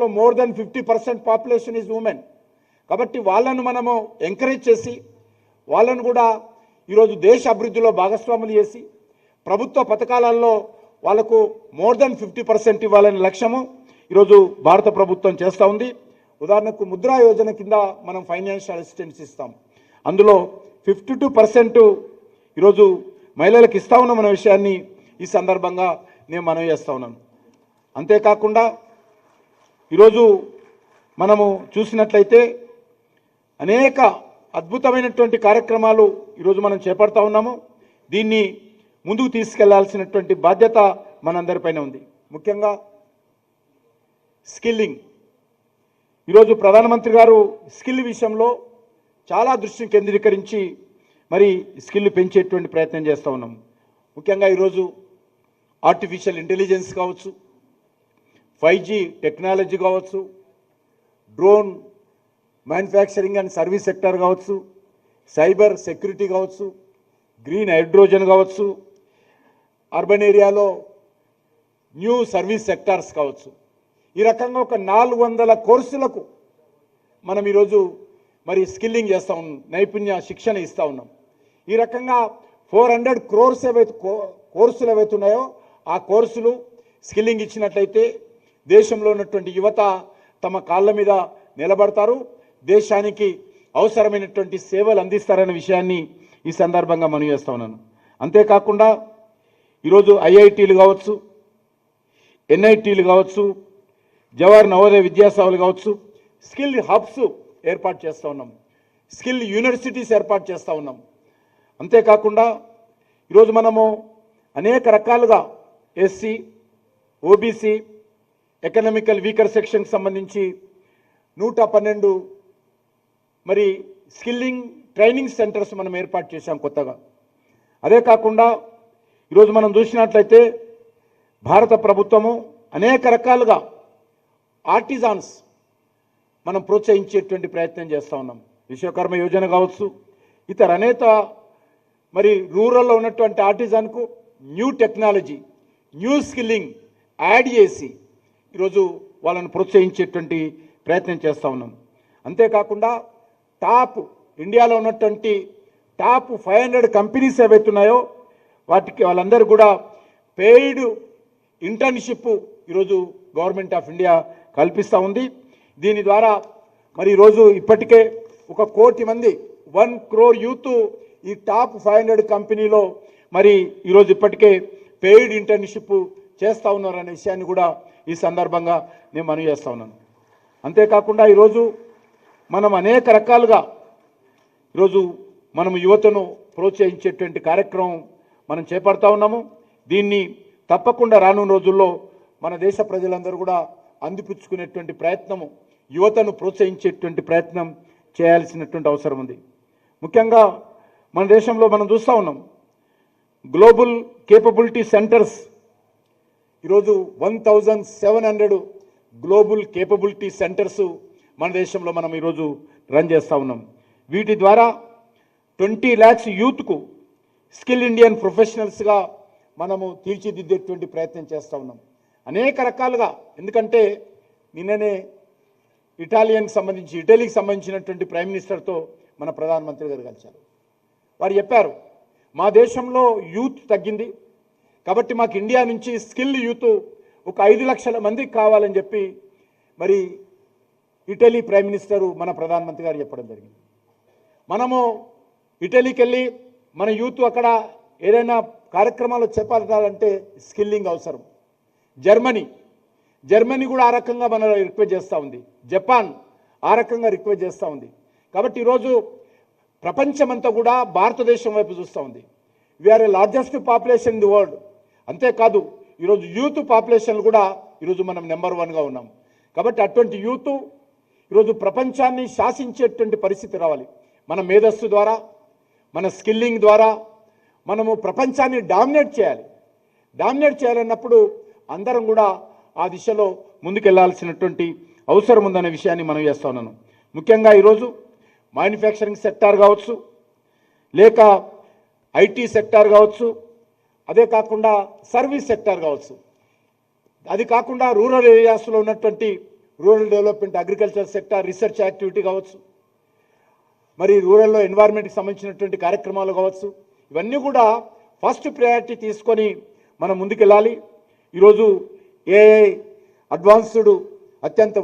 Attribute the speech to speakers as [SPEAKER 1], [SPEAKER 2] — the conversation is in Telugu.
[SPEAKER 1] more than 50% population is women. కాబట్టి వాళ్ళను మనము ఎంకరేజ్ చేసి వాళ్ళను కూడా ఈరోజు దేశ అభివృద్ధిలో భాగస్వాములు చేసి ప్రభుత్వ పథకాలలో వాళ్ళకు మోర్ దెన్ 50% ఇవ్వాలనే లక్ష్యము ఈరోజు భారత ప్రభుత్వం చేస్తూ ఉంది. ఉదాహరణకు ముద్రా యోజన కింద మనం ఫైనాన్షియల్ అసిస్టెన్స్ ఇస్తాం. అందులో 52% ఈరోజు మహిళలకు ఇస్తా ఉన్నామన్న విషయాన్ని ఈ సందర్భంగా నేను మనవి చేస్తూ ఉన్నాను. అంతేకాకుండా ఈరోజు మనము చూసినట్లయితే అనేక అద్భుతమైనటువంటి కార్యక్రమాలు ఈరోజు మనం చేపడతా ఉన్నాము. దీన్ని ముందుకు తీసుకెళ్లాల్సినటువంటి బాధ్యత మనందరిపైన ఉంది. ముఖ్యంగా స్కిల్లింగ్. ఈరోజు ప్రధానమంత్రి గారు స్కిల్ విషయంలో చాలా దృష్టిని కేంద్రీకరించి మరి స్కిల్ పెంచేటువంటి ప్రయత్నం చేస్తూ ఉన్నాం. ముఖ్యంగా ఈరోజు ఆర్టిఫిషియల్ ఇంటెలిజెన్స్ కావచ్చు, 5G టెక్నాలజీ కావచ్చు, drone manufacturing and service sector కావచ్చు, సైబర్ సెక్యూరిటీ కావచ్చు, గ్రీన్ హైడ్రోజన్ కావచ్చు, అర్బన్ ఏరియాలో న్యూ సర్వీస్ సెక్టార్స్ కావచ్చు. ఈ రకంగా ఒక 400 కోర్సులకు మనం ఈరోజు మరి స్కిల్లింగ్ చేస్తూ ఉన్నాం, నైపుణ్య శిక్షణ ఇస్తూ ఉన్నాం. ఈ రకంగా 400 crores కోర్సులు ఏవైతే ఉన్నాయో ఆ కోర్సులు స్కిల్లింగ్ ఇచ్చినట్లయితే దేశంలో ఉన్నటువంటి యువత తమ కాళ్ళ మీద నిలబడతారు, దేశానికి అవసరమైనటువంటి సేవలు అందిస్తారనే విషయాన్ని ఈ సందర్భంగా మనం చేస్తూ ఉన్నాను. అంతేకాకుండా ఈరోజు ఐఐటీలు కావచ్చు, ఎన్ఐటీలు కావచ్చు, జవహర్ నవోదయ విద్యాసభలు కావచ్చు, స్కిల్ హబ్స్ ఏర్పాటు చేస్తూ ఉన్నాం, స్కిల్ యూనివర్సిటీస్ ఏర్పాటు చేస్తూ ఉన్నాం. అంతేకాకుండా ఈరోజు మనము అనేక రకాలుగా ఎస్సీ, ఓబీసీ, ఎకనామికల్ వీకర్ సెక్షన్కి సంబంధించి 112 మరి స్కిల్లింగ్ ట్రైనింగ్ సెంటర్స్ మనం ఏర్పాటు చేశాం కొత్తగా. అదే కాకుండా ఈరోజు మనం చూసినట్లయితే భారత ప్రభుత్వము అనేక రకాలుగా ఆర్టిజాన్స్ మనం ప్రోత్సహించేటువంటి ప్రయత్నం చేస్తూ ఉన్నాం. విశ్వకర్మ యోజన కావచ్చు, ఇతర అనేక మరి రూరల్లో ఉన్నటువంటి ఆర్టిజాన్కు new technology, new skilling add చేసి ఈరోజు వాళ్ళని ప్రోత్సహించేటువంటి ప్రయత్నం చేస్తూ ఉన్నాం. అంతేకాకుండా ఇండియాలో ఉన్నటువంటి టాప్ 500 కంపెనీస్ ఏవైతున్నాయో వాటికి వాళ్ళందరూ కూడా పెయిడ్ ఇంటర్న్షిప్ ఈరోజు గవర్నమెంట్ ఆఫ్ ఇండియా కల్పిస్తూ ఉంది. దీని ద్వారా మరి ఈరోజు ఇప్పటికే 1 కోటి మంది 1 crore యూత్ ఈ టాప్ 500 కంపెనీలో మరి ఈరోజు ఇప్పటికే పెయిడ్ ఇంటర్న్షిప్ చేస్తూ ఉన్నారు అనే విషయాన్ని కూడా ఈ సందర్భంగా నేను మనవి చేస్తూ ఉన్నాను. అంతేకాకుండా ఈరోజు మనం అనేక రకాలుగా ఈరోజు మనం యువతను ప్రోత్సహించేటువంటి కార్యక్రమం మనం చేపడతా ఉన్నాము. దీన్ని తప్పకుండా రానున్న రోజుల్లో మన దేశ ప్రజలందరూ కూడా అందిపుచ్చుకునేటువంటి ప్రయత్నము, యువతను ప్రోత్సహించేటువంటి ప్రయత్నం చేయాల్సినటువంటి అవసరం ఉంది. ముఖ్యంగా మన దేశంలో మనం చూస్తూ ఉన్నాం గ్లోబల్ కేపబిలిటీ సెంటర్స్. ఈరోజు 1700 గ్లోబల్ కేపబిలిటీ సెంటర్స్ మన దేశంలో మనం ఈరోజు రన్ చేస్తూ ఉన్నాం. వీటి ద్వారా 20 lakhs యూత్కు స్కిల్ ఇండియన్ ప్రొఫెషనల్స్గా మనము తీర్చిదిద్దేటువంటి ప్రయత్నం చేస్తూ ఉన్నాం అనేక రకాలుగా. ఎందుకంటే నిన్ననే ఇటలీకి సంబంధించినటువంటి ప్రైమ్ మినిస్టర్తో మన ప్రధానమంత్రి గారు కలిశారు. వారు చెప్పారు మా దేశంలో యూత్ తగ్గింది కాబట్టి మాకు ఇండియా నుంచి స్కిల్ యూత్ ఒక 5 లక్షల మందికి కావాలని చెప్పి మరి ఇటలీ ప్రైమ్ మినిస్టరు మన ప్రధానమంత్రి గారు చెప్పడం జరిగింది. మనము ఇటలీకి వెళ్ళి మన యూత్ అక్కడ ఏదైనా కార్యక్రమాలు చేపట్టాలంటే స్కిల్లింగ్ అవసరం. జర్మనీ కూడా ఆ రకంగా మన రిక్వెస్ట్ చేస్తూ ఉంది, జపాన్ ఆ రకంగా రిక్వెస్ట్ చేస్తూ ఉంది. కాబట్టి ఈరోజు ప్రపంచమంతా కూడా భారతదేశం వైపు చూస్తూ ఉంది. We are a largest population in the world. అంతేకాదు ఈరోజు యూత్ పాపులేషన్ కూడా ఈరోజు మనం నెంబర్ 1గా ఉన్నాం. కాబట్టి అటువంటి యూత్ ఈరోజు ప్రపంచాన్ని శాసించేటువంటి పరిస్థితి రావాలి. మన మేధస్సు ద్వారా, మన స్కిల్లింగ్ ద్వారా మనము ప్రపంచాన్ని డామినేట్ చేయాలన్నప్పుడు అందరం కూడా ఆ దిశలో ముందుకెళ్లాల్సినటువంటి అవసరం ఉందనే విషయాన్ని మనం చేస్తా ఉన్నాను. ముఖ్యంగా ఈరోజు మ్యానుఫ్యాక్చరింగ్ సెక్టార్ కావచ్చు, లేక ఐటీ సెక్టార్ కావచ్చు, అదే కాకుండా సర్వీస్ సెక్టార్ కావచ్చు, అది కాకుండా రూరల్ ఏరియాస్లో ఉన్నటువంటి rural development, agriculture sector, research activity కావచ్చు, మరి రూరల్లో ఎన్వైర్న్మెంట్కి సంబంధించినటువంటి కార్యక్రమాలు కావచ్చు, ఇవన్నీ కూడా ఫస్ట్ ప్రయారిటీ తీసుకొని మనం ముందుకెళ్ళాలి. ఈరోజు ఏఐ అడ్వాన్స్డ్ అత్యంత